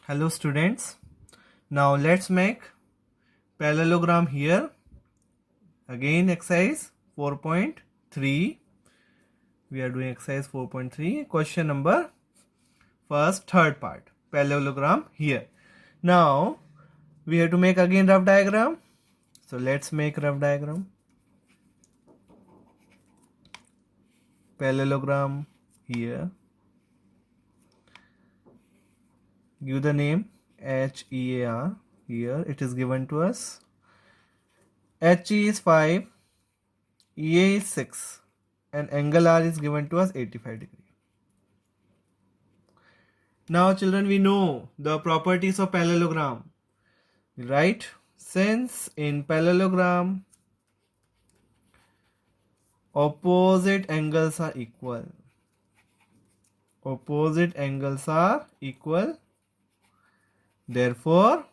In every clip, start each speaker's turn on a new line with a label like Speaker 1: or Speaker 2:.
Speaker 1: Hello students. Now let's make parallelogram here. Again exercise 4.3. We are doing exercise 4.3. Question number first third part. Parallelogram here. Now we have to make again rough diagram. So let's make rough diagram. Parallelogram here. Give the name HEAR. Here it is given to us. HE is 5, EA is 6 and angle R is given to us 85 degree. Now children, we know the properties of parallelogram, right? Since in parallelogram opposite angles are equal. Opposite angles are equal. Therefore,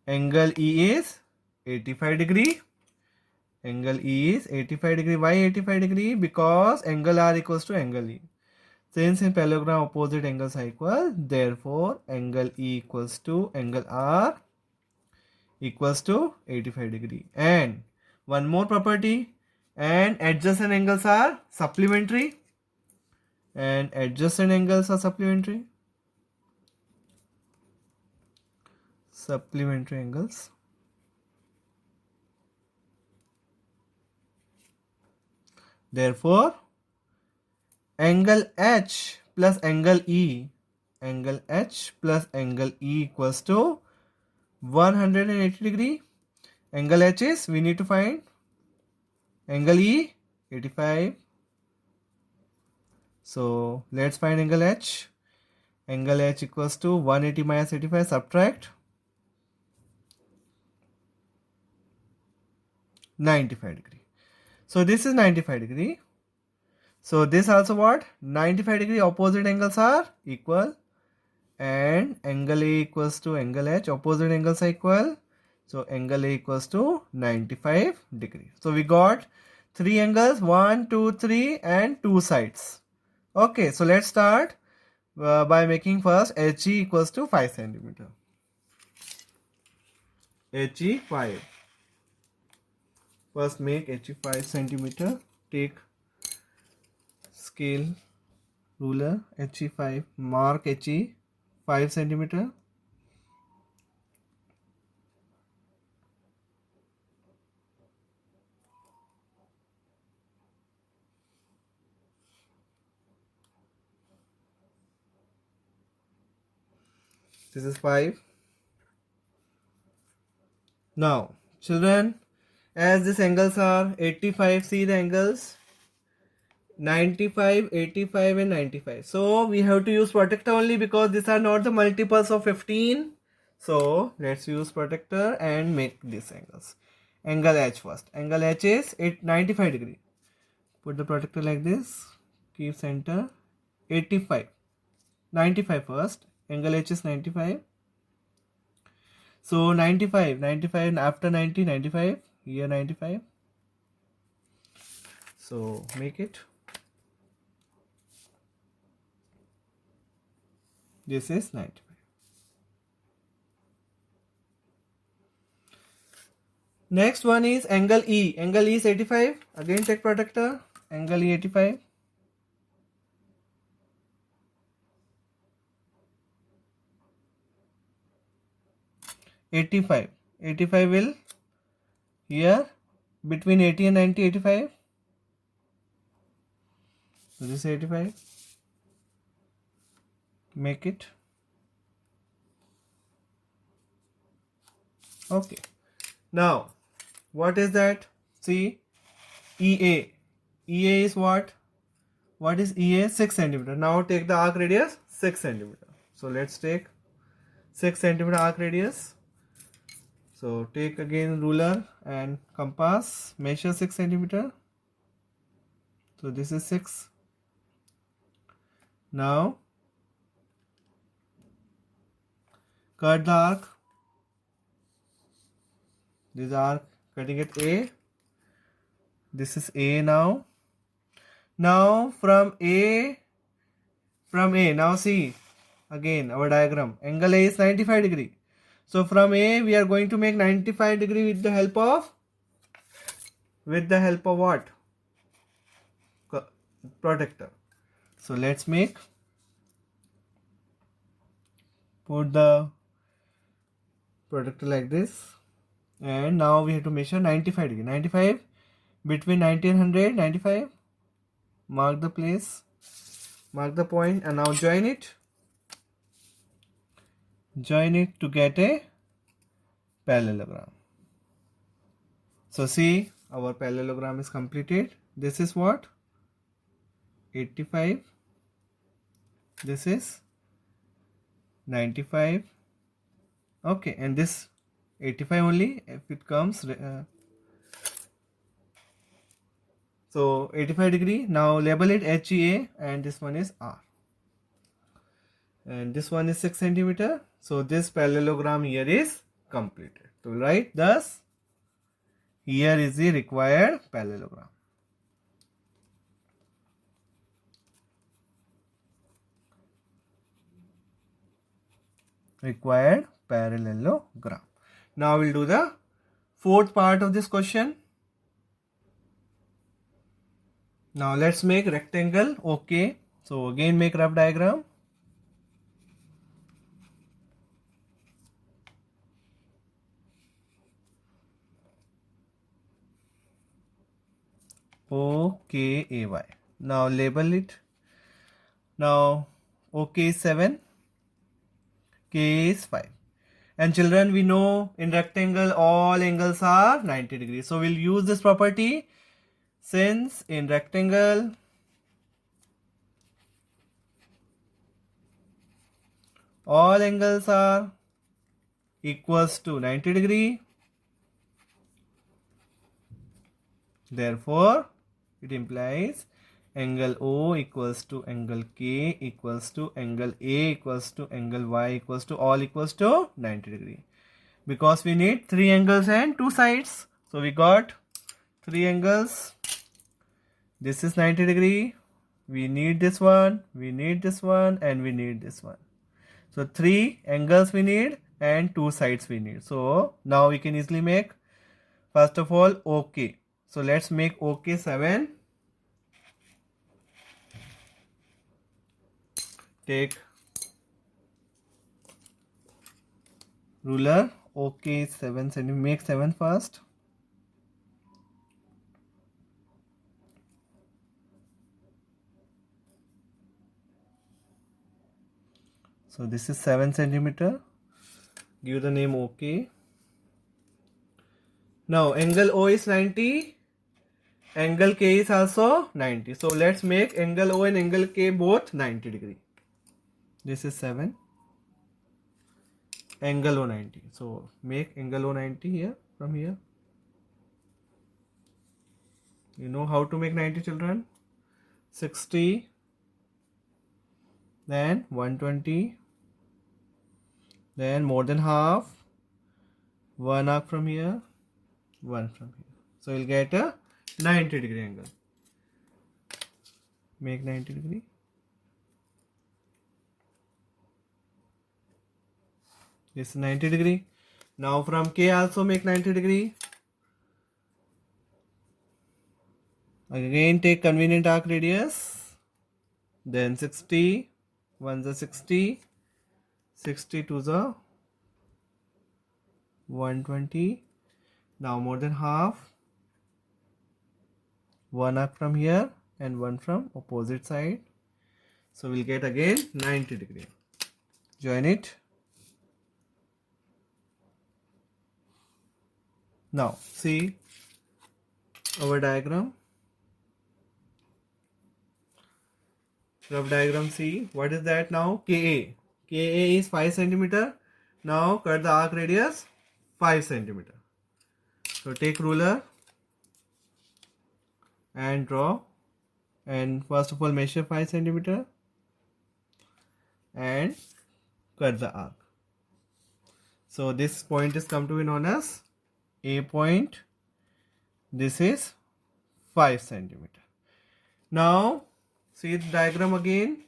Speaker 1: angle E is 85 degree. Angle E is 85 degree. Why 85 degree? Because angle R equals to angle E. Since in parallelogram opposite angles are equal, therefore angle E equals to angle R equals to 85 degree. And one more property, and adjacent angles are supplementary. And adjacent angles are supplementary. Supplementary angles. Therefore, angle H plus angle E equals to 180 degree. Angle H is, we need to find angle E 85. So let's find angle H. Angle H equals to 180 minus 85, subtract 95 degree. So this is 95 degree. So this also what? 95 degree opposite angles are equal, and angle A equals to angle H. Opposite angles are equal. So angle A equals to 95 degree. So we got three angles, 1, 2, 3 and two sides. Okay, so let's start by making first HE equals to 5 centimeter. HE 5. First make HE 5 centimeter. Take scale ruler, HE 5. Mark HE 5 centimeter. This is 5. Now children, as these angles are 85, see the angles 95, 85 and 95. So we have to use protector only because these are not the multiples of 15. So let's use protector and make these angles. Angle H first. Angle H is 95 degree. Put the protector like this. Keep center. 85. 95 first. Angle H is 95. So 95 and after 90, 95. Here 95. So make it. This is 95. Next one is angle E. Angle E is 85. Again take protector. Angle E 85. $85 will here between 80 and 90, 85. So this is 85. Make it. Okay. Now, what is that? See, EA. EA is what? What is EA? 6 centimeter. Now take the arc radius 6 centimeter. So let's take 6 centimeter arc radius. So take again ruler and compass, measure 6 centimeter. So this is 6. Now cut the arc. This arc cutting at A. This is A now. Now from A, now see again our diagram. Angle A is 95 degree. So from A we are going to make 95 degree with the help of what? Protractor. So let's put the protractor like this, and now we have to measure 95 degree. 95 between 90 and 100. 95. Mark the place, mark the point, and now join it to get a parallelogram. So see, our parallelogram is completed. This is what? 85. This is 95. Okay, and this 85 only if it comes. So 85 degree. Now label it HEA, and this one is R. And this one is 6 centimeter. So this parallelogram here is completed. So right, thus here is the required parallelogram. Required parallelogram. Now we'll do the fourth part of this question. Now let's make rectangle. Okay. So again make rough diagram. OKAY. Now label it. Now OK is 7. K is 5. And children, we know in rectangle all angles are 90 degrees. So we'll use this property, since in rectangle all angles are equals to 90 degree. Therefore, it implies angle O equals to angle K equals to angle A equals to angle Y equals to all equals to 90 degree. Because we need 3 angles and 2 sides. So we got 3 angles. This is 90 degree. We need this one, we need this one, and we need this one. So 3 angles we need and 2 sides we need. So now we can easily make, first of all, OK. So let's make OK 7. Take ruler. OK is 7 cm. Make 7 first. So this is 7 centimeter. Give the name OK. Now angle O is 90. Angle K is also 90. So let's make angle O and angle K both 90 degree. This is 7. Angle O 90. So make angle O 90 here, from here. You know how to make 90, children? 60. Then 120. Then more than half. 1 arc from here. 1 from here. So you'll get a 90 degree angle. Make 90 degree. This is 90 degree. Now from K also make 90 degree. Again take convenient arc radius. Then 60. 1 is 60. 60 to the 120. Now more than half. 1 arc from here and 1 from opposite side. So we'll get again 90 degree. Join it. Now see our diagram. Rough diagram C. What is that now? KA. KA is 5 centimeter. Now cut the arc radius 5 centimeter. So take ruler and draw. And first of all measure 5 centimeter and cut the arc. So this point is come to be known as A point. This is 5 centimeter. Now see the diagram again.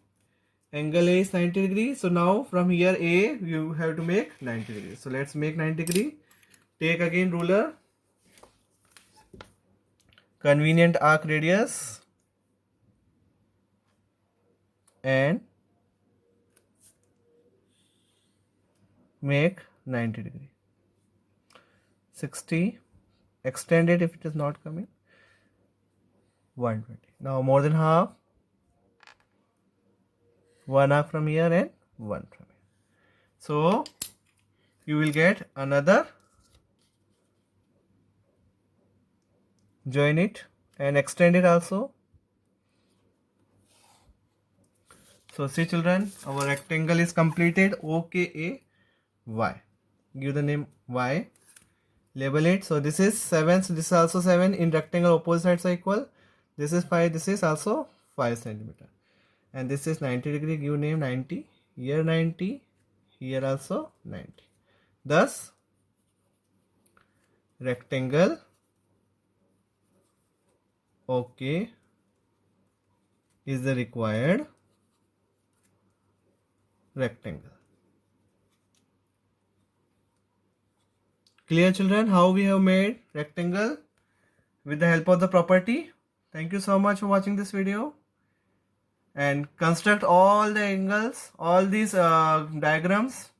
Speaker 1: Angle A is 90 degrees. So now from here A you have to make 90 degrees. So let's make 90 degree. Take again ruler. Convenient arc radius. And make 90 degree. 60. Extend it if it is not coming. 120. Now more than half. One arc from here and one from here. So you will get another. Join it and extend it also. So see children, our rectangle is completed. OKAY. Give the name Y. Label it. So this is 7. So this is also 7. In rectangle, opposite sides are equal. This is 5. This is also 5 centimeter. And this is 90 degree. Give name 90. Here 90. Here also 90. Thus, rectangle OK is the required rectangle. Clear children how we have made rectangle with the help of the property. Thank you so much for watching this video. And construct all the angles, all these diagrams